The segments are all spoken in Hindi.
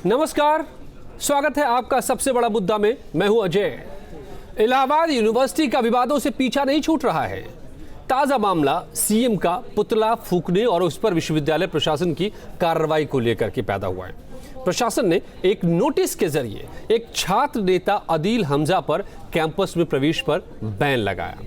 नमस्कार, स्वागत है आपका सबसे बड़ा मुद्दा में। मैं हूं अजय। इलाहाबाद यूनिवर्सिटी का विवादों से पीछा नहीं छूट रहा है। ताजा मामला सीएम का पुतला फूंकने और उस पर विश्वविद्यालय प्रशासन की कार्रवाई को लेकर के पैदा हुआ है। प्रशासन ने एक नोटिस के जरिए एक छात्र नेता अदील हमजा पर कैंपस में प्रवेश पर बैन लगाया,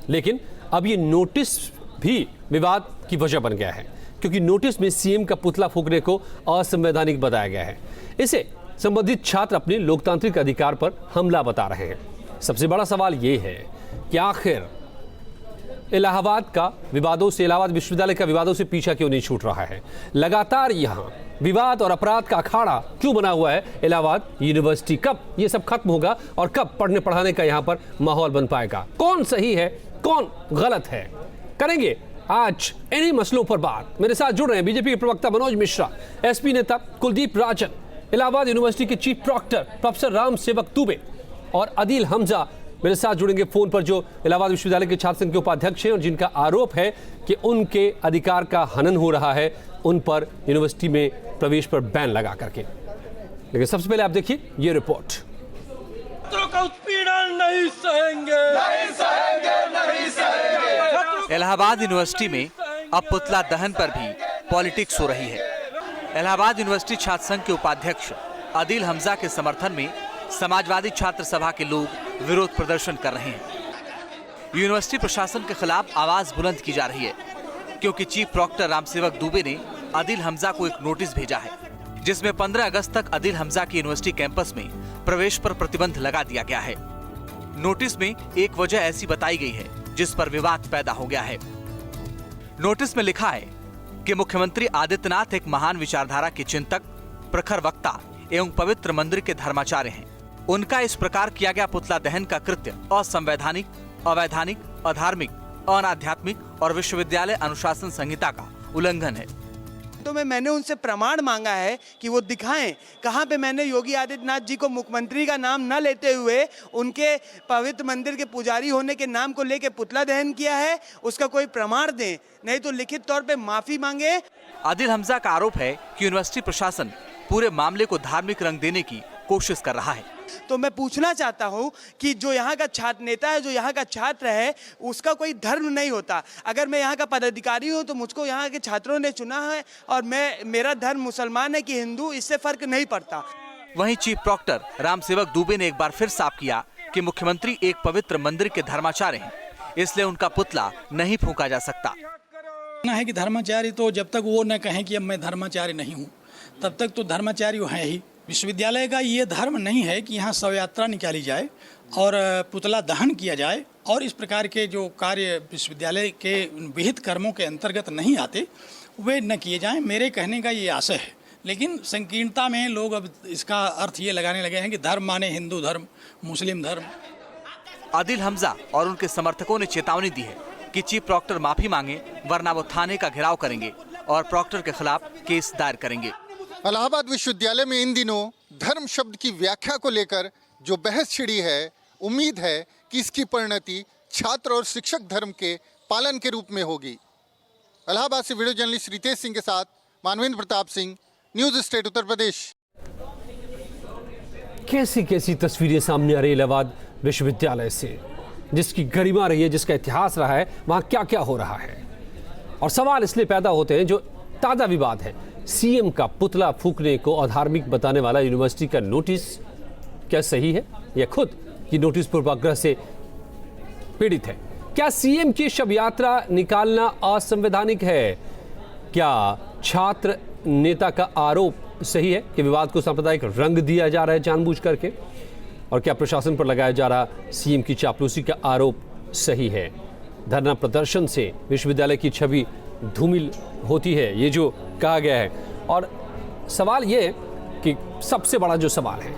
लेकिन अब ये नोटिस भी विवाद की वजह बन गया है, क्योंकि नोटिस में सीएम का पुतला फूंकने को असंवैधानिक बताया गया है। इसे संबंधित छात्र अपने लोकतांत्रिक अधिकार पर हमला बता रहे हैं। सबसे बड़ा सवाल यह है कि आखिर इलाहाबाद विश्वविद्यालय का विवादों से पीछा क्यों नहीं छूट रहा है। लगातार यहाँ विवाद और अपराध का अखाड़ा क्यों बना हुआ है इलाहाबाद यूनिवर्सिटी। कब ये सब खत्म होगा और कब पढ़ने पढ़ाने का यहाँ पर माहौल बन पाएगा। कौन सही है, कौन गलत है, करेंगे आज इन्हीं मसलों पर बात। मेरे साथ जुड़ रहे हैं बीजेपी के प्रवक्ता मनोज मिश्रा, एसपी नेता कुलदीप राजन, इलाहाबाद यूनिवर्सिटी के चीफ प्रॉक्टर प्रोफेसर राम सेवक दुबे और अदील हमजा मेरे साथ जुड़ेंगे फोन पर, जो इलाहाबाद विश्वविद्यालय के छात्र संघ के उपाध्यक्ष हैं और जिनका आरोप है कि उनके अधिकार का हनन हो रहा है, उन पर यूनिवर्सिटी में प्रवेश पर बैन लगा करके। लेकिन सबसे पहले आप देखिए ये रिपोर्ट। नहीं सहेंगे, नहीं सहेंगे, नहीं सहेंगे। इलाहाबाद यूनिवर्सिटी में अब पुतला दहन पर भी पॉलिटिक्स हो रही है। इलाहाबाद यूनिवर्सिटी छात्र संघ के उपाध्यक्ष अदील हमजा के समर्थन में समाजवादी छात्र सभा के लोग विरोध प्रदर्शन कर रहे हैं। यूनिवर्सिटी प्रशासन के खिलाफ आवाज बुलंद की जा रही है, क्योंकि चीफ प्रॉक्टर रामसेवक दुबे ने अदील हमजा को एक नोटिस भेजा है, जिसमें 15 अगस्त तक अदील हमजा की यूनिवर्सिटी कैंपस में प्रवेश पर प्रतिबंध लगा दिया गया है। नोटिस में एक वजह ऐसी बताई गई है जिस पर विवाद पैदा हो गया है। नोटिस में लिखा है कि मुख्यमंत्री आदित्यनाथ एक महान विचारधारा के चिंतक, प्रखर वक्ता एवं पवित्र मंदिर के धर्माचार्य हैं। उनका इस प्रकार किया गया पुतला दहन का कृत्य असंवैधानिक, अवैधानिक, अधार्मिक, अनाध्यात्मिक और विश्वविद्यालय अनुशासन संहिता का उल्लंघन है। तो मैंने उनसे प्रमाण मांगा है कि वो दिखाएं कहाँ पे मैंने योगी आदित्यनाथ जी को मुख्यमंत्री का नाम न लेते हुए उनके पवित्र मंदिर के पुजारी होने के नाम को लेके पुतला दहन किया है। उसका कोई प्रमाण दें, नहीं तो लिखित तौर पे माफी मांगे। अदील हमजा का आरोप है कि यूनिवर्सिटी प्रशासन पूरे मामले को धार्मिक रंग देने की कोशिश कर रहा है। तो मैं पूछना चाहता हूं कि जो यहाँ का छात्र नेता है, जो यहाँ का छात्र है, उसका कोई धर्म नहीं होता। अगर मैं यहाँ का पदाधिकारी हूँ तो मुझको यहाँ के छात्रों ने चुना है और मेरा धर्म मुसलमान है कि हिंदू, इससे फर्क नहीं पड़ता। वहीं चीफ प्रॉक्टर राम सेवक दुबे ने एक बार फिर साफ किया कि मुख्यमंत्री एक पवित्र मंदिर के धर्माचार्य हैं, इसलिए उनका पुतला नहीं फूंका जा सकता। है कि धर्माचार्य तो जब तक वो न कहें कि अब मैं धर्माचार्य नहीं हूँ, तब तक तो धर्माचार्य है ही। विश्वविद्यालय का ये धर्म नहीं है कि यहाँ शव यात्रा निकाली जाए और पुतला दहन किया जाए और इस प्रकार के जो कार्य विश्वविद्यालय के विहित कर्मों के अंतर्गत नहीं आते वे न किए जाएं। मेरे कहने का ये आशय है, लेकिन संकीर्णता में लोग अब इसका अर्थ ये लगाने लगे हैं कि धर्म माने हिंदू धर्म, मुस्लिम धर्म। अदील हमजा और उनके समर्थकों ने चेतावनी दी है कि चीफ प्रॉक्टर माफी मांगे, वरना वो थाने का घेराव करेंगे और प्रॉक्टर के खिलाफ केस दायर करेंगे। इलाहाबाद विश्वविद्यालय में इन दिनों धर्म शब्द की व्याख्या को लेकर जो बहस छिड़ी है, उम्मीद है कि इसकी परिणति छात्र और शिक्षक धर्म के पालन के रूप में होगी। इलाहाबाद से वीडियो जर्नलिस्ट रितेश सिंह के साथ मानवेंद्र प्रताप सिंह, न्यूज स्टेट उत्तर प्रदेश। कैसी कैसी तस्वीरें सामने आ रही है इलाहाबाद विश्वविद्यालय से, जिसकी गरिमा रही है, जिसका इतिहास रहा है, वहाँ क्या क्या हो रहा है। और सवाल इसलिए पैदा होते हैं जो ताज़ा विवाद है, सीएम का पुतला फूंकने को अधार्मिक बताने वाला यूनिवर्सिटी का नोटिस क्या सही है या खुद ये नोटिस पूर्वाग्रह से पीड़ित है। क्या सीएम की शव यात्रा निकालना असंवैधानिक है। क्या छात्र नेता का आरोप सही है कि विवाद को सांप्रदायिक रंग दिया जा रहा है जानबूझ करके। और क्या प्रशासन पर लगाया जा रहा सीएम की चापलूसी का आरोप सही है। धरना प्रदर्शन से विश्वविद्यालय की छवि धूमिल होती है, ये जो कहा गया है। और सवाल ये है कि सबसे बड़ा जो सवाल है,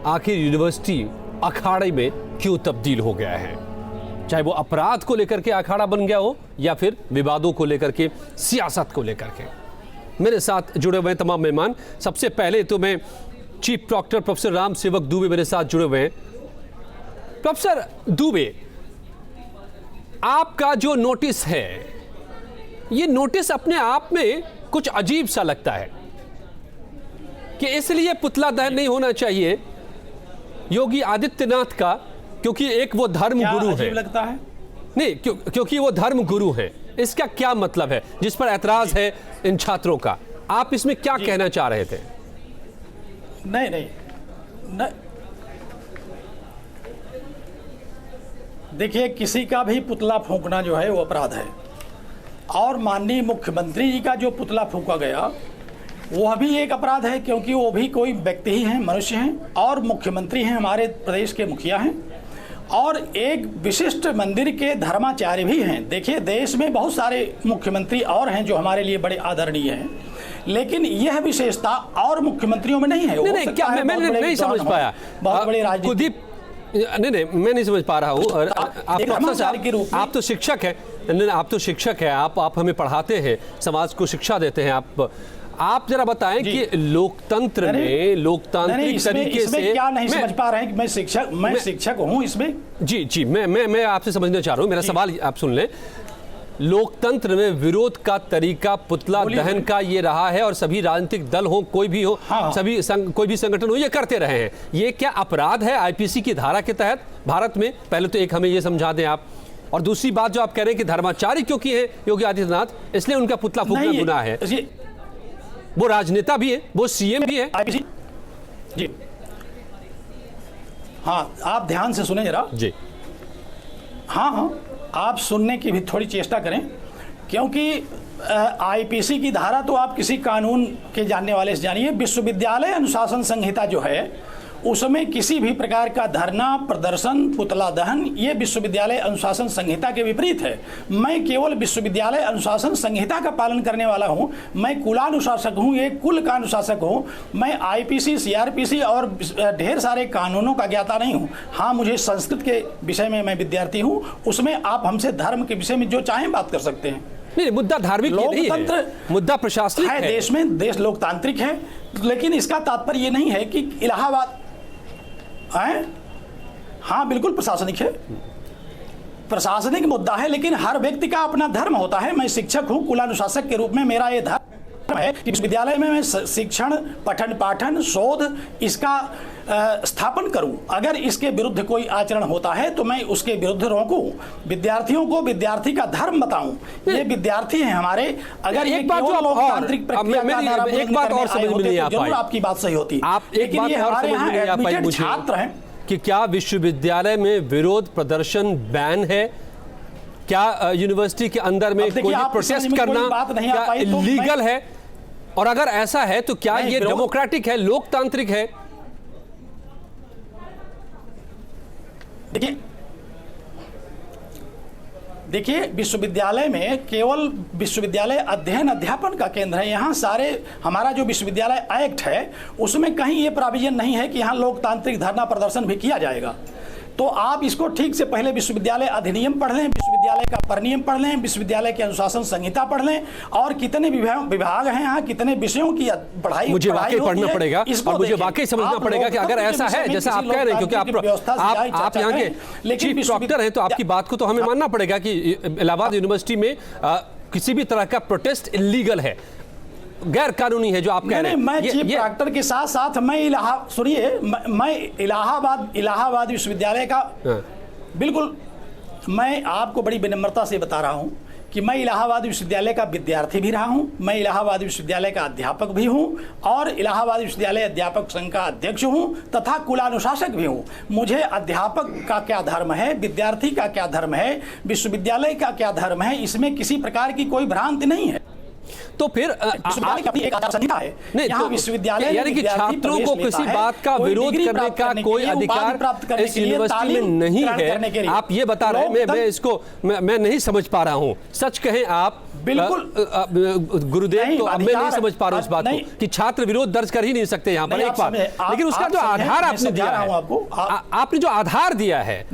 आखिर यूनिवर्सिटी अखाड़े में क्यों तब्दील हो गया है। चाहे वो अपराध को लेकर के अखाड़ा बन गया हो या फिर विवादों को लेकर के, सियासत को लेकर के। मेरे साथ जुड़े हुए तमाम मेहमान, सबसे पहले तो मैं चीफ प्रॉक्टर प्रोफेसर राम सेवक दुबे मेरे साथ जुड़े हुए हैं। प्रोफेसर दुबे, आपका जो नोटिस है, ये नोटिस अपने आप में कुछ अजीब सा लगता है। कि इसलिए पुतला दहन नहीं होना चाहिए योगी आदित्यनाथ का क्योंकि एक वो धर्म गुरु है। लगता है नहीं, क्योंकि वो धर्म गुरु है। इसका क्या मतलब है जिस पर ऐतराज है इन छात्रों का? आप इसमें क्या कहना चाह रहे थे? नहीं, देखिए, किसी का भी पुतला फूंकना जो है वो अपराध है, और माननीय मुख्यमंत्री जी का जो पुतला फूंका गया वह भी एक अपराध है, क्योंकि वो भी कोई व्यक्ति ही हैं, मनुष्य हैं, और मुख्यमंत्री हैं, हमारे प्रदेश के मुखिया हैं, और एक विशिष्ट मंदिर के धर्माचार्य भी हैं। देखिए, देश में बहुत सारे मुख्यमंत्री और हैं जो हमारे लिए बड़े आदरणीय हैं, लेकिन यह विशेषता और मुख्यमंत्रियों में नहीं है। नहीं, क्या मैं नहीं समझ पाया। बहुत बड़े राजनीतिक, नहीं, मैं नहीं समझ पा रहा हूँ। आप तो शिक्षक हैं, नहीं, आप तो शिक्षक हैं, आप हमें पढ़ाते हैं, समाज को शिक्षा देते हैं। आप जरा बताएं कि लोकतंत्र में लोकतांत्रिक तरीके से क्या नहीं समझ पा रहे हैं कि मैं शिक्षक हूं इसमें। जी, मैं आपसे समझना चाह रहा हूं। मेरा सवाल आप सुन लें। लोकतंत्र में विरोध का तरीका पुतला दहन का ये रहा है, और सभी राजनीतिक दल हो, कोई भी हो, सभी कोई भी संगठन हो, ये करते रहे हैं। ये क्या अपराध है आईपीसी की धारा के तहत भारत में? पहले तो एक हमें ये समझा दें आप। और दूसरी बात जो आप कह रहे हैं कि धर्माचार्य क्योंकि है योगी आदित्यनाथ, इसलिए उनका पुतला फूंकना गुनाह है। वो राजनेता भी है, वो सीएम भी है। जी हाँ, आप ध्यान से सुने जरा जी। हाँ, आप सुनने की भी थोड़ी चेष्टा करें, क्योंकि आईपीसी की धारा तो आप किसी कानून के जानने वाले से जानिए। विश्वविद्यालय अनुशासन संहिता जो है उसमें किसी भी प्रकार का धरना, प्रदर्शन, पुतला दहन, ये विश्वविद्यालय अनुशासन संहिता के विपरीत है। मैं केवल विश्वविद्यालय अनुशासन संहिता का पालन करने वाला हूं। मैं कुलानुशासक हूं, एक कुल का अनुशासक हूं। मैं आईपीसी, सीआरपीसी और ढेर सारे कानूनों का ज्ञाता नहीं हूं। हाँ, मुझे संस्कृत के विषय में मैं विद्यार्थी हूं, उसमें आप हमसे धर्म के विषय में जो चाहें बात कर सकते हैं। नहीं, मुद्दा धार्मिक नहीं है, मुद्दा प्रशासनिक है। देश में देश लोकतांत्रिक है, लेकिन इसका तात्पर्य ये नहीं है कि इलाहाबाद हाँ, बिल्कुल प्रशासनिक है, प्रशासनिक मुद्दा है, लेकिन हर व्यक्ति का अपना धर्म होता है। मैं शिक्षक हूं, कुलानुशासक के रूप में मेरा ये धर्म है कि विश्वविद्यालय में मैं शिक्षण, पठन पाठन, शोध इसका स्थापन करूं। अगर इसके विरुद्ध कोई आचरण होता है तो मैं उसके विरुद्ध रोकूं, विद्यार्थियों को विद्यार्थी का धर्म बताऊं। ये विद्यार्थी हैं हमारे। अगर एक बात लोकतांत्रिक प्रक्रिया एक बात और समझ में नहीं आ पाई, आपकी बात सही होती। आप एक बात और समझ में नहीं आ पाई मुझे छात्र हैं कि क्या विश्वविद्यालय में विरोध प्रदर्शन बैन है? क्या यूनिवर्सिटी के अंदर में कोई प्रोटेस्ट करना इलीगल है? और अगर ऐसा है तो क्या ये डेमोक्रेटिक है, लोकतांत्रिक है? देखिए, विश्वविद्यालय में केवल विश्वविद्यालय अध्ययन अध्यापन का केंद्र है। यहाँ सारे हमारा जो विश्वविद्यालय एक्ट है उसमें कहीं ये प्रोविजन नहीं है कि यहाँ लोकतांत्रिक धरना प्रदर्शन भी किया जाएगा। तो आप इसको ठीक से पहले विश्वविद्यालय अधिनियम पढ़ लें, विश्वविद्यालय का परिनियम पढ़ लें, विश्वविद्यालय के अनुशासन संहिता पढ़ लें, और कितने विभाग हैं यहाँ, कितने विषयों की पढ़ाई मुझे वाकई पढ़ना पड़ेगा और मुझे वाकई समझना पड़ेगा कि अगर ऐसा है जैसा आप कह रहे हैं, क्योंकि आप यहाँ के चीफ प्रॉक्टर हैं, तो आपकी बात को तो हमें मानना पड़ेगा कि इलाहाबाद यूनिवर्सिटी में किसी भी तरह का प्रोटेस्ट इलीगल है, गैर कानूनी है जो आप कह रहे हैं। मैं चीफ प्रॉक्टर के साथ साथ मैं इलाहाबाद विश्वविद्यालय का बिल्कुल, मैं आपको बड़ी विनम्रता से बता रहा हूं कि मैं इलाहाबाद विश्वविद्यालय का विद्यार्थी भी रहा हूं, मैं इलाहाबाद विश्वविद्यालय का अध्यापक भी हूं, और इलाहाबाद विश्वविद्यालय अध्यापक संघ का अध्यक्ष हूं तथा कुलानुशासक भी हूं। मुझे अध्यापक का क्या धर्म है, विद्यार्थी का क्या धर्म है, विश्वविद्यालय का क्या धर्म है, इसमें किसी प्रकार की कोई भ्रांति नहीं है। तो फिर विश्वविद्यालय यानी कि छात्रों को किसी बात का विरोध करने का कोई अधिकार इस यूनिवर्सिटी में नहीं है, आप ये बता रहे हैं। मैं इसको मैं नहीं समझ पा रहा हूँ, सच कहें आप बिल्कुल गुरुदेव, तो अब मैं नहीं समझ पा रहा हूँ इस बात को कि छात्र विरोध दर्ज कर ही नहीं सकते यहाँ पर। एक बात, लेकिन उसका जो आधार आपने दिया है, आपने जो आधार दिया है,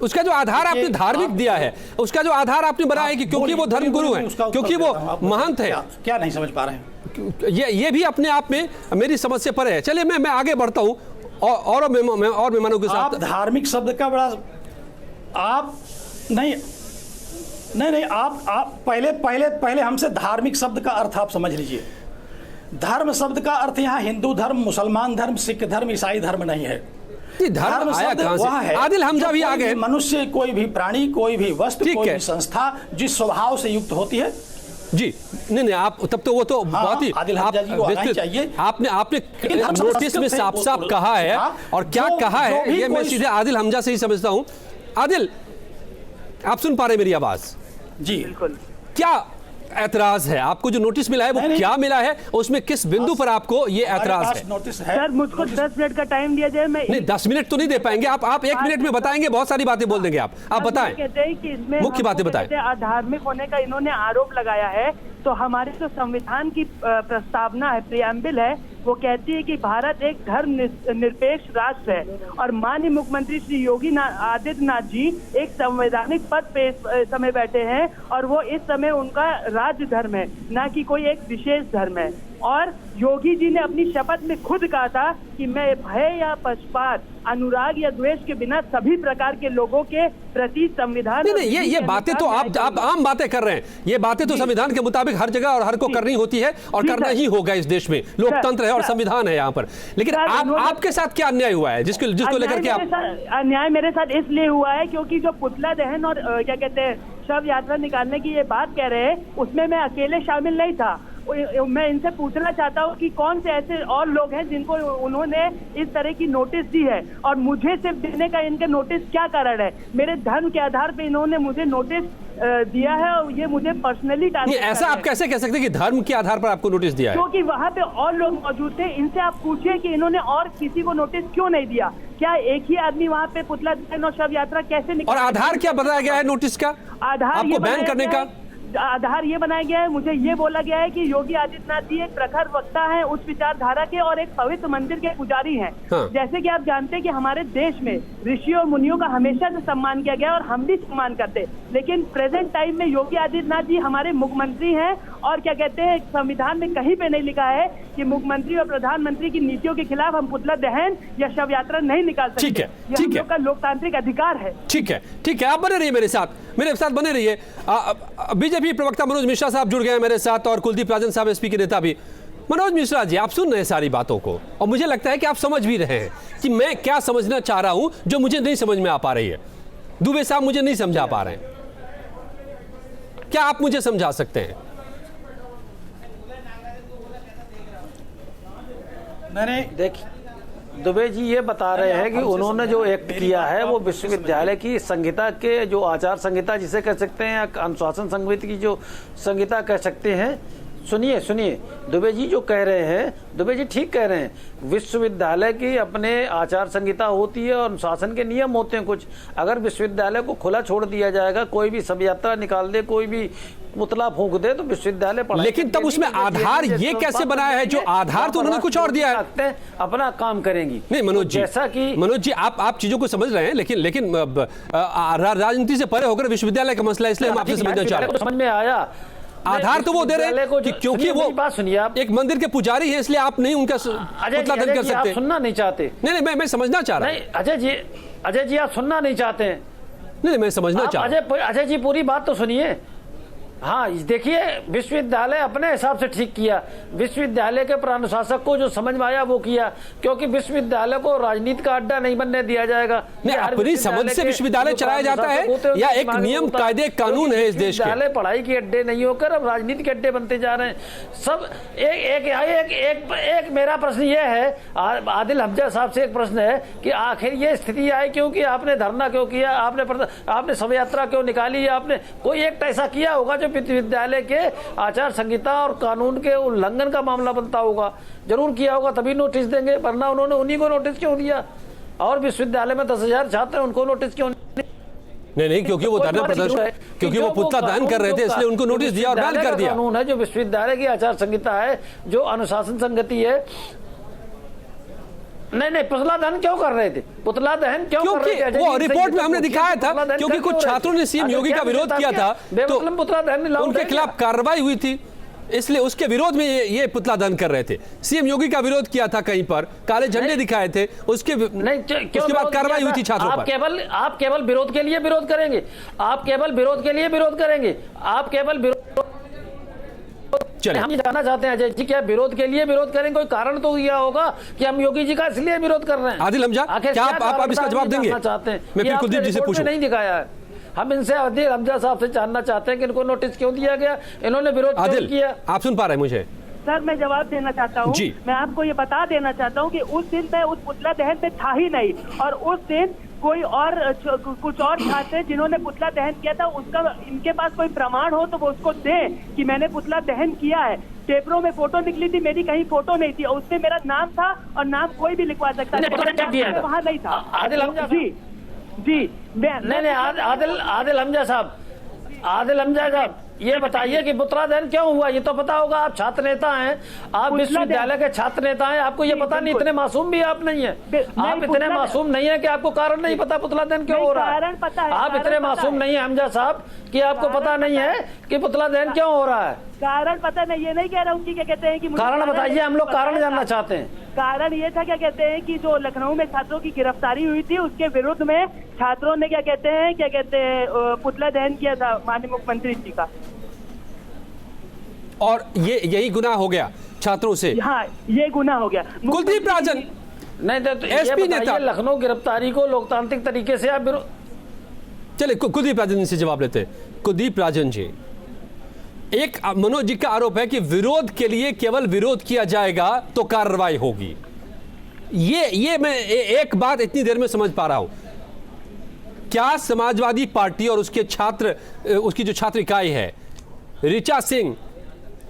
उसका जो आधार आपने धार्मिक दिया है, उसका जो आधार आपने बनाया है कि क्योंकि वो धर्मगुरु हैं, क्योंकि वो महंत है। क्या नहीं समझ पा रहे हैं? ये भी अपने आप में मेरी समझ से परे है। चलिए मैं आगे बढ़ता हूँ और मेहमानों के साथ। आप धार्मिक शब्द का बड़ा आप नहीं नहीं, आप पहले हमसे धार्मिक शब्द का अर्थ आप समझ लीजिए। धर्म शब्द का अर्थ यहाँ हिंदू धर्म, मुसलमान धर्म, सिख धर्म, ईसाई धर्म नहीं है। धर्म आया कहां से? आदिल हमजा भी आ गए। मनुष्य, कोई भी प्राणी, कोई भी वस्तु, कोई भी संस्था जिस स्वभाव से युक्त होती है जी। नहीं, आप तब तो वो तो बहुत ही आदिल हमजा जी को आना चाहिए। आपने नोटिस में साफ साफ कहा है, और क्या कहा है ये मैं सीधे आदिल हमजा से ही समझता हूं। आदिल, आप सुन पा रहे मेरी आवाज? जी बिल्कुल। क्या ऐतराज है आपको? जो नोटिस मिला है वो क्या मिला है, उसमें किस बिंदु पर आपको ये ऐतराज है? नोटिस है सर, मुझको 10 मिनट का टाइम दिया जाए। मैं नहीं, 10 मिनट तो नहीं दे पाएंगे आप 1 मिनट में बताएंगे, बहुत सारी बातें बोल देंगे आप बताएं। कहते हैं कि इसमें मुख्य बातें बताएं। अधार्मिक होने का इन्होंने आरोप लगाया है, तो हमारे जो संविधान की प्रस्तावना है, प्रियम्बल है, वो कहती है कि भारत एक धर्म निरपेक्ष राष्ट्र है, और माननीय मुख्यमंत्री श्री योगी आदित्यनाथ जी एक संवैधानिक पद पे समय बैठे हैं, और वो इस समय उनका राज्य धर्म है, ना कि कोई एक विशेष धर्म है। और योगी जी ने अपनी शपथ में खुद कहा था कि मैं भय या पक्षपात, अनुराग या द्वेष के बिना सभी प्रकार के लोगों के प्रति संविधान। नहीं, ये बातें तो आप आम बातें कर रहे हैं। ये बातें तो संविधान के मुताबिक हर जगह और हर को करनी होती है, और करना ही होगा। इस देश में लोकतंत्र है और संविधान है यहाँ पर। लेकिन आपके साथ क्या अन्याय हुआ है जिसको लेकर के आप? अन्याय मेरे साथ इसलिए हुआ है क्योंकि जो पुतला दहन और क्या कहते हैं शव यात्रा निकालने की ये बात कह रहे हैं, उसमें मैं अकेले शामिल नहीं था। मैं इनसे पूछना चाहता हूँ कि कौन से ऐसे और लोग हैं जिनको उन्होंने इस तरह की नोटिस दी है, और मुझे सिर्फ देने का इनका नोटिस क्या कारण है? मेरे धर्म के आधार पे इन्होंने मुझे नोटिस दिया है, और ये मुझे पर्सनली ऐसा आप कैसे कह सकते हैं कि धर्म के आधार पर आपको नोटिस दिया है? क्योंकि वहाँ पे और लोग मौजूद थे। इनसे आप पूछिए कि इन्होंने और किसी को नोटिस क्यों नहीं दिया? क्या एक ही आदमी वहाँ पे पुतला दहन और शव यात्रा कैसे निकाल? और आधार क्या बताया गया है नोटिस का? आधार आपको बैन करने का आधार ये बनाया गया है, मुझे ये बोला गया है कि योगी आदित्यनाथ जी एक प्रखर वक्ता हैं, उस विचारधारा के, और एक पवित्र मंदिर के पुजारी हैं। हाँ। जैसे कि आप जानते हैं कि हमारे देश में ऋषियों और मुनियों का हमेशा से सम्मान किया गया, और हम भी सम्मान करते, लेकिन प्रेजेंट टाइम में योगी आदित्यनाथ जी हमारे मुख्यमंत्री हैं, और क्या कहते हैं संविधान में कहीं पे नहीं लिखा है कि मुख्यमंत्री और प्रधानमंत्री की नीतियों के खिलाफ हम पुतला दहन या शव यात्रा नहीं निकाल सकते। ठीक है, ये हम लोग का लोकतांत्रिक अधिकार है। ठीक है, आप बने रहिए मेरे साथ बने रहिए। बीजेपी प्रवक्ता मनोज मिश्रा साहब जुड़ गए हैं मेरे साथ, और कुलदीप राजन साहब एसपी के नेता भी। मनोज मिश्रा जी, आप सुन रहे हैं सारी बातों को, और मुझे लगता है कि आप समझ भी रहे हैं कि मैं क्या समझना चाह रहा हूं जो मुझे नहीं समझ में आ पा रही है। दुबे साहब मुझे नहीं समझा पा रहे हैं, क्या आप मुझे समझा सकते हैं? नहीं, देखिए दुबे जी ये बता रहे हैं कि उन्होंने जो एक्ट किया है वो विश्वविद्यालय की संहिता के जो आचार संहिता जिसे कह सकते हैं, अनुशासन संहिता की जो संहिता कह सकते हैं। सुनिए दुबे जी जो कह रहे हैं, दुबे जी ठीक कह रहे हैं। विश्वविद्यालय की अपने आचार संहिता होती है और अनुशासन के नियम होते हैं कुछ। अगर विश्वविद्यालय को खुला छोड़ दिया जाएगा, कोई भी शव यात्रा निकाल दे, कोई भी पुतला फूंक दे, तो विश्वविद्यालय पढ़ाई। लेकिन तब उसमें आधार ये कैसे बनाया है? जो आधार तो उन्होंने कुछ और दिया है। अपना काम करेंगी। नहीं मनोज जी, जैसा कि मनोज जी आप चीजों को समझ रहे हैं, लेकिन राजनीति से परे होकर विश्वविद्यालय का मसला, इसलिए हम आपसे समझना चाह रहे हैं। समझ में आया। आधार तो वो दे रहे हैं कि क्योंकि वो बात सुनिए, आप एक मंदिर के पुजारी हैं, इसलिए आप नहीं उनका पुतला दहन कर सकते। आप सुनना नहीं चाहते? नहीं, मैं समझना चाह रहा हूं। नहीं अजय जी आप सुनना नहीं चाहते हैं? नहीं, मैं समझना चाह रहा हूं। अजय जी पूरी बात तो सुनिए। हाँ देखिए, विश्वविद्यालय अपने हिसाब से ठीक किया। विश्वविद्यालय के प्रशासक को जो समझ में आया वो किया, क्योंकि विश्वविद्यालय को राजनीति का अड्डा नहीं बनने दिया जाएगा। नहीं, अपनी समझ से विश्वविद्यालय चलाया जाता है या एक नियम कायदे कानून है इस देश के? विश्वविद्यालय पढ़ाई के अड्डे नहीं होकर अब राजनीति के अड्डे बनते जा रहे हैं सब। एक मेरा प्रश्न ये है, आदिल हमजा साहब से एक प्रश्न है कि आखिर ये स्थिति आई क्योंकि आपने धरना क्यों किया, आपने शव यात्रा क्यों निकाली? आपने कोई एक ऐसा किया होगा जो विश्वविद्यालय के आचार संहिता और कानून के उल्लंघन का मामला बनता होगा, जरूर किया होगा, तभी नोटिस देंगे, वरना उन्होंने उन्हीं को नोटिस क्यों दिया? और विश्वविद्यालय में 10,000 छात्र हैं, उनको नोटिस क्यों नहीं, क्योंकि वो धरना प्रदर्शन, क्योंकि वो पुतला दहन कर रहे थे, इसलिए उनको नोटिस दिया और बैन कर दिया। कानून है जो विश्वविद्यालय की आचार संहिता है, जो अनुशासन संगति है। नहीं, पुतला दहन क्यों कर रहे थे? पुतला दहन क्यों कर रहे थे? वो रिपोर्ट में हमने दिखाया था, क्योंकि कुछ छात्रों ने सीएम योगी का विरोध किया था, तो पुतला दहन उनके खिलाफ कार्रवाई हुई थी। इसलिए उसके विरोध में ये पुतला दहन कर रहे थे। सीएम योगी का विरोध किया था, कहीं पर काले झंडे दिखाए थे, उसके बाद कार्रवाई हुई थी छात्रों पर। आप केवल विरोध के लिए विरोध करेंगे, आप केवल विरोध के लिए विरोध करेंगे, आप केवल विरोध। हम ये जानना चाहते हैं अजय जी, क्या विरोध के लिए विरोध करेंगे? कोई कारण तो यह होगा कि हम योगी जी का इसलिए विरोध कर रहे हैं। आदिल हमजा, क्या आप इसका जवाब देंगे? चाहते हैं मैं फिर कुलदीप जी से पूछूं। नहीं दिखाया है, हम इनसे आदिल हमजा साहब से जानना चाहते हैं कि इनको नोटिस क्यों दिया गया, इन्होंने विरोध क्यों किया? आप सुन पा रहे हैं मुझे? सर मैं जवाब देना चाहता हूँ। मैं आपको ये बता देना चाहता हूँ कि उस दिन मैं उस पुतला दहन पे था ही नहीं, और उस दिन कोई और कुछ और छात्र जिन्होंने पुतला दहन किया था, उसका इनके पास कोई प्रमाण हो तो वो उसको दे कि मैंने पुतला दहन किया है। पेपरों में फोटो निकली थी, मेरी कहीं फोटो नहीं थी, उसमें मेरा नाम था और नाम कोई भी लिखवा सकता है, वहाँ नहीं था। आदिल हमजा जी नहीं आदिल हमजा साहब, आदिल हमजा साहब ये बताइए कि पुतला दहन क्यों हुआ? ये तो पता होगा, आप छात्र नेता हैं, आप विश्वविद्यालय के छात्र नेता हैं, आपको ये पता नहीं? इतने मासूम भी आप नहीं है, आप इतने मासूम नहीं है कि आपको कारण नहीं पता पुतला दहन क्यों हो रहा है? आप इतने मासूम नहीं है हमजा साहब कि आपको पता नहीं है कि पुतला दहन क्यों हो रहा है? कारण पता नहीं, ये नहीं कह रहा हूँ कि क्या कहते हैं कि कारण बताइए, हम लोग कारण जानना चाहते हैं। कारण ये था, क्या कहते हैं कि जो लखनऊ में छात्रों की गिरफ्तारी हुई थी, उसके विरुद्ध में छात्रों ने क्या कहते हैं पुतला दहन किया था माननीय मुख्यमंत्री जी का, और ये यही गुनाह हो गया छात्रों से। हाँ, ये गुनाह हो गया। कुलदीप राजन नहीं तो एसपी नेता, लखनऊ गिरफ्तारी को लोकतांत्रिक तरीके से आप चले कुलदीप राजन से जवाब लेते हैं। कुलदीप राजन जी, एक मनोज जी का आरोप है कि विरोध के लिए केवल विरोध किया जाएगा तो कार्रवाई होगी। ये मैं एक बात इतनी देर में समझ पा रहा हूं, क्या समाजवादी पार्टी और उसके छात्र, उसकी जो छात्र इकाई है ऋचा सिंह,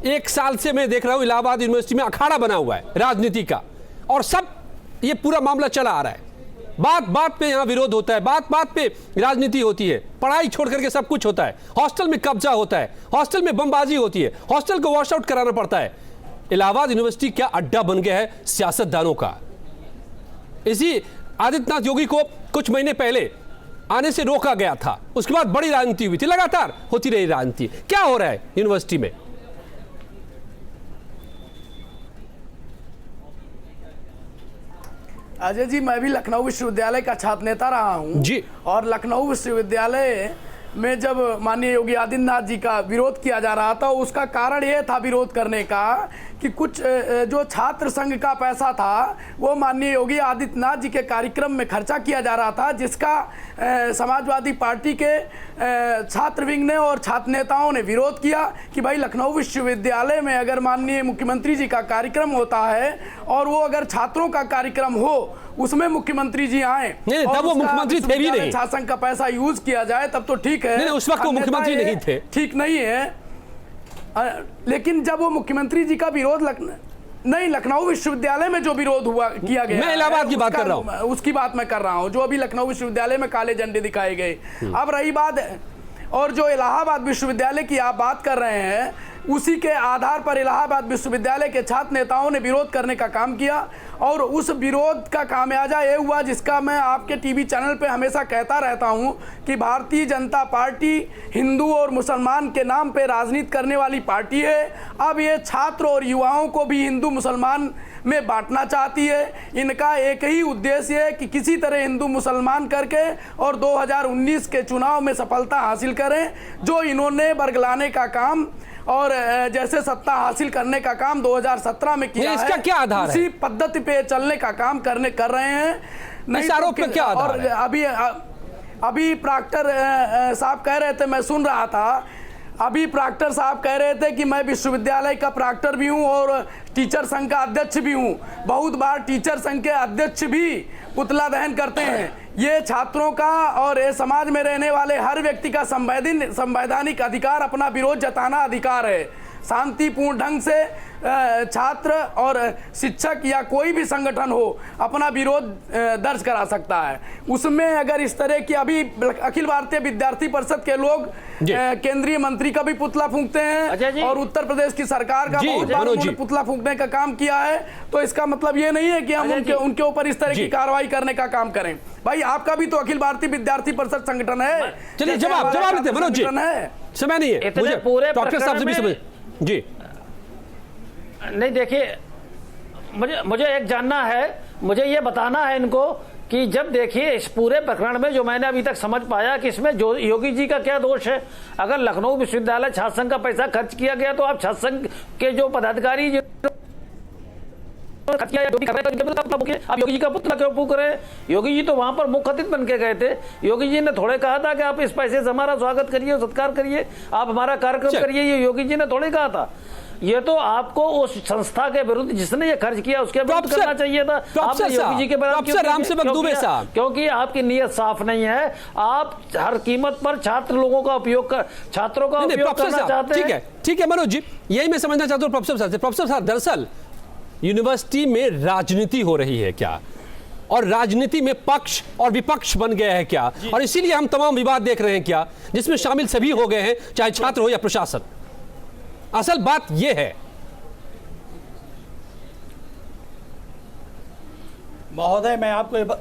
एक साल से मैं देख रहा हूं इलाहाबाद यूनिवर्सिटी में अखाड़ा बना हुआ है राजनीति का, और सब ये पूरा मामला चला आ रहा है, बात बात पे यहां विरोध होता है, बात बात पे राजनीति होती है, पढ़ाई छोड़ करके सब कुछ होता है, हॉस्टल में कब्जा होता है, हॉस्टल में बमबाजी होती है, हॉस्टल को वॉश आउट कराना पड़ता है। इलाहाबाद यूनिवर्सिटी क्या अड्डा बन गया है सियासतदानों का? इसी आदित्यनाथ योगी को कुछ महीने पहले आने से रोका गया था, उसके बाद बड़ी राजनीति हुई थी, लगातार होती रही राजनीति। क्या हो रहा है यूनिवर्सिटी में? अजय जी, मैं भी लखनऊ विश्वविद्यालय का छात्र नेता रहा हूं जी, और लखनऊ विश्वविद्यालय में जब माननीय योगी आदित्यनाथ जी का विरोध किया जा रहा था, उसका कारण ये था विरोध करने का कि कुछ जो छात्र संघ का पैसा था वो माननीय योगी आदित्यनाथ जी के कार्यक्रम में खर्चा किया जा रहा था, जिसका समाजवादी पार्टी के छात्र विंग ने और छात्र नेताओं ने विरोध किया कि भाई लखनऊ विश्वविद्यालय में अगर माननीय मुख्यमंत्री जी का कार्यक्रम होता है और वो अगर छात्रों का कार्यक्रम हो, उसमें मुख्यमंत्री जी आए, नहीं, तब वो मुख्यमंत्री थे भी नहीं, छात्र संघ का पैसा यूज किया जाए तब तो ठीक है। नहीं, उस वक्त वो मुख्यमंत्री नहीं थे, ठीक नहीं है। लेकिन जब वो मुख्यमंत्री जी का विरोध नहीं, लखनऊ विश्वविद्यालय में जो विरोध हुआ किया गया, मैं इलाहाबाद की बात कर रहा हूं, उसकी बात मैं कर रहा हूं, जो अभी लखनऊ विश्वविद्यालय में काले झंडे दिखाए गए। अब रही बात, और जो इलाहाबाद विश्वविद्यालय की आप बात कर रहे हैं, उसी के आधार पर इलाहाबाद विश्वविद्यालय के छात्र नेताओं ने विरोध करने का काम किया, और उस विरोध का खामियाजा ये हुआ जिसका मैं आपके टीवी चैनल पे हमेशा कहता रहता हूं कि भारतीय जनता पार्टी हिंदू और मुसलमान के नाम पे राजनीति करने वाली पार्टी है। अब ये छात्र और युवाओं को भी हिंदू मुसलमान में बांटना चाहती है। इनका एक ही उद्देश्य है कि किसी तरह हिंदू मुसलमान करके और 2019 के चुनाव में सफलता हासिल करें, जो इन्होंने बरगलाने का काम और जैसे सत्ता हासिल करने का काम 2017 में किया इसका है, क्या आधार है? उसी पद्धति पे चलने का काम कर रहे हैं। नहीं, आरोप पे क्या आधार और है? अभी प्राक्टर साहब कह रहे थे, मैं सुन रहा था, अभी प्राक्टर साहब कह रहे थे कि मैं विश्वविद्यालय का प्राक्टर भी हूं और टीचर संघ का अध्यक्ष भी हूं। बहुत बार टीचर संघ के अध्यक्ष भी पुतला दहन करते हैं। ये छात्रों का और ये समाज में रहने वाले हर व्यक्ति का संवैधानिक अधिकार, अपना विरोध जताना अधिकार है। शांतिपूर्ण ढंग से छात्र और शिक्षक या कोई भी संगठन हो अपना विरोध दर्ज करा सकता है। उसमें अगर इस तरह की, अभी अखिल भारतीय विद्यार्थी परिषद के लोग केंद्रीय मंत्री का भी पुतला फूंकते हैं और उत्तर प्रदेश की सरकार का बहुत बार उन्होंने पुतला फूंकने का काम किया है, तो इसका मतलब ये नहीं है कि हम उनके ऊपर इस तरह की कार्रवाई करने का काम करें। भाई आपका भी तो अखिल भारतीय विद्यार्थी परिषद संगठन है। चलिए जवाब लेते मनोज जी, समय नहीं है, मुझे डॉक्टर साहब से भी समझ जी। नहीं देखिए, मुझे एक जानना है, मुझे ये बताना है इनको कि जब देखिए इस पूरे प्रकरण में जो मैंने अभी तक समझ पाया कि इसमें जो योगी जी का क्या दोष है। अगर लखनऊ विश्वविद्यालय छात्र संघ का पैसा खर्च किया गया तो आप छात्र संघ के जो पदाधिकारी आप योगी जी का पुतला क्यों फूंक रहे हैं? योगी जी तो वहां पर मुख्य अतिथि बन के गए थे। योगी जी ने थोड़े कहा था कि आप इस पैसे से हमारा स्वागत करिए, सत्कार करिए, आप हमारा कार्यक्रम करिए, ये योगी जी ने थोड़े कहा था। ये तो आपको उस संस्था के विरुद्ध जिसने ये खर्च किया उसके विरुद्ध करना चाहिए था। आपने योगी जी के विरुद्ध क्योंकि आपकी नीयत साफ नहीं है। आप हर कीमत पर छात्रों का उपयोग करना चाहते हैं। ठीक है मनोज जी, यही मैं समझना चाहता हूँ प्रोफेसर साहब, दरअसल यूनिवर्सिटी में राजनीति हो रही है क्या, और राजनीति में पक्ष और विपक्ष बन गया है क्या, और इसीलिए हम तमाम विवाद देख रहे हैं क्या, जिसमें शामिल सभी हो गए हैं, चाहे छात्र हो या प्रशासन? असल बात यह है। महोदय मैं आपको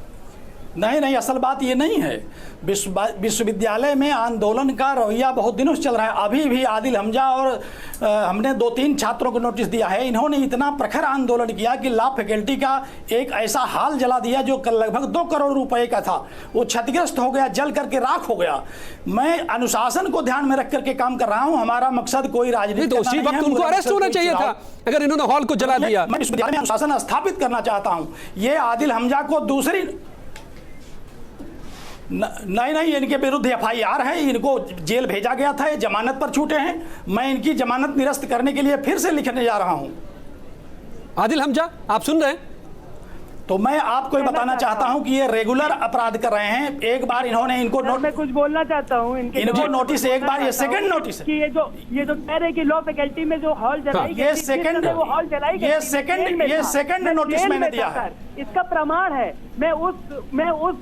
नहीं, असल बात ये नहीं है। विश्वविद्यालय में आंदोलन का रवैया बहुत दिनों से चल रहा है। अभी भी आदिल हमजा और हमने 2-3 छात्रों को नोटिस दिया है। इन्होंने इतना प्रखर आंदोलन किया कि लॉ फैकल्टी का एक ऐसा हाल जला दिया जो लगभग 2 करोड़ रुपए का था, वो क्षतिग्रस्त हो गया, जल करके राख हो गया। मैं अनुशासन को ध्यान में रख करके काम कर रहा हूँ। हमारा मकसद कोई राजनीति तो उसी वक्त उनको अरेस्ट होना चाहिए था अगर इन्होंने हॉल को जला दिया। मैं विश्वविद्यालय में अनुशासन स्थापित करना चाहता हूँ। ये आदिल हमजा को दूसरी नहीं, इनके विरुद्ध FIR है, इनको जेल भेजा गया था, ये जमानत पर छूटे हैं। मैं इनकी जमानत निरस्त करने के लिए फिर से लिखने जा रहा हूं। आदिल हमजा, आप सुन रहे हैं? तो मैं आपको बताना चाहता हूं कि ये रेगुलर अपराध कर रहे हैं। एक बार इन्होंने इनको मैं कुछ बोलना चाहता हूं इनको नोटिस, एक बार ये सेकंड नोटिस कि ये जो कह रहे कि लॉ फैकल्टी में जो हॉल जलाई गई, ये सेकंड नोटिस मैंने दिया है। इसका प्रमाण है। मैं उस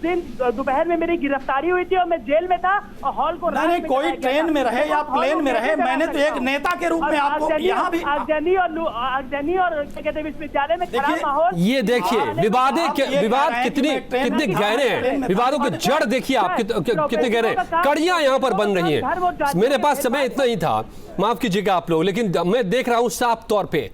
दिन दोपहर में मेरी गिरफ्तारी हुई थी और मैं जेल में था और हॉल को नहीं, कोई ट्रेन में रहे या प्लेन में रहे, मैंने तो एक नेता के रूप में आपको यहाँ भी आगजनी और क्या कहते हैं विश्वविद्यालय में खराब माहौल। ये देखिए विवाद कितने गहरे हैं, विवादों की जड़ देखिए आप कितने गहरे हैं, कड़ियां यहाँ पर बन रही हैं। मेरे पास समय इतना ही था, माफ कीजिएगा आप लोग, लेकिन मैं देख रहा हूं साफ तौर पे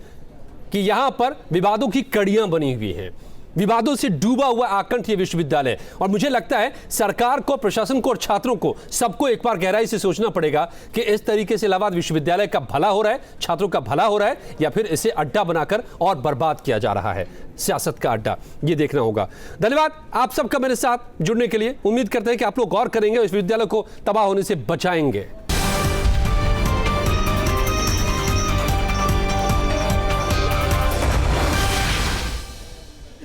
कि यहां पर विवादों की कड़ियां बनी हुई हैं, विवादों से डूबा हुआ आकंठ ये विश्वविद्यालय। और मुझे लगता है सरकार को, प्रशासन को और छात्रों को सबको एक बार गहराई से सोचना पड़ेगा कि इस तरीके से इलाहाबाद विश्वविद्यालय का भला हो रहा है, छात्रों का भला हो रहा है, या फिर इसे अड्डा बनाकर और बर्बाद किया जा रहा है, सियासत का अड्डा। ये देखना होगा। धन्यवाद आप सबका मेरे साथ जुड़ने के लिए। उम्मीद करते हैं कि आप लोग गौर करेंगे, विश्वविद्यालय को तबाह होने से बचाएंगे।